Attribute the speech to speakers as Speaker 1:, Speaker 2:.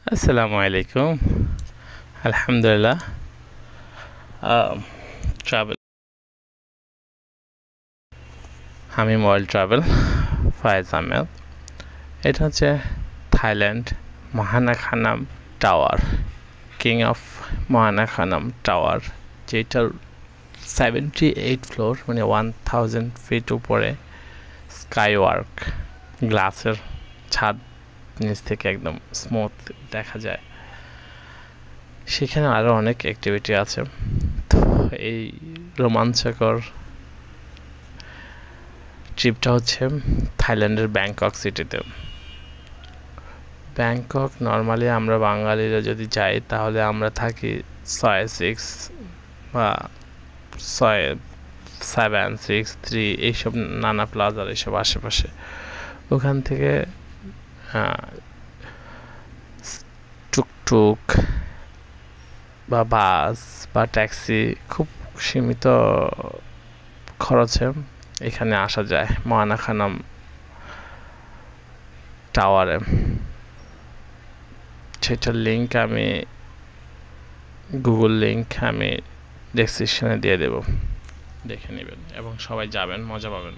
Speaker 1: আসসালামু আলাইকুম। আলহামদুলিল্লাহ। Travel Hamim world travel, Fayez Ahmed. এটা হচ্ছে Thailand Mahanakhon tower, king of Mahanakhon tower, যেটার 78 ফ্লোর, মানে 1000 ফিট উপরে স্কাই ওয়ার্ক, গ্লাসের ছাদ, নিচ থেকে একদম স্মুথ দেখা যায়। সেখানে আরও অনেক অ্যাক্টিভিটি আছে। তো এই রোমাঞ্চকর ট্রিপটা হচ্ছে থাইল্যান্ডের ব্যাংকক সিটিতে। ব্যাংকক নর্মালি আমরা বাঙালিরা যদি যাই তাহলে আমরা থাকি 6-6 বা 6-7-6-3 এইসব নানা প্লাজার এইসব আশেপাশে। ওখান থেকে টুকটুক বা বাস বা ট্যাক্সি খুব সীমিত খরচে এখানে আসা যায় মহানাখানাম টাওয়ারে। সেটার লিঙ্ক আমি গুগল লিঙ্ক আমি ডেসক্রিপশনে দিয়ে দেব, দেখে নেবেন এবং সবাই যাবেন, মজা পাবেন।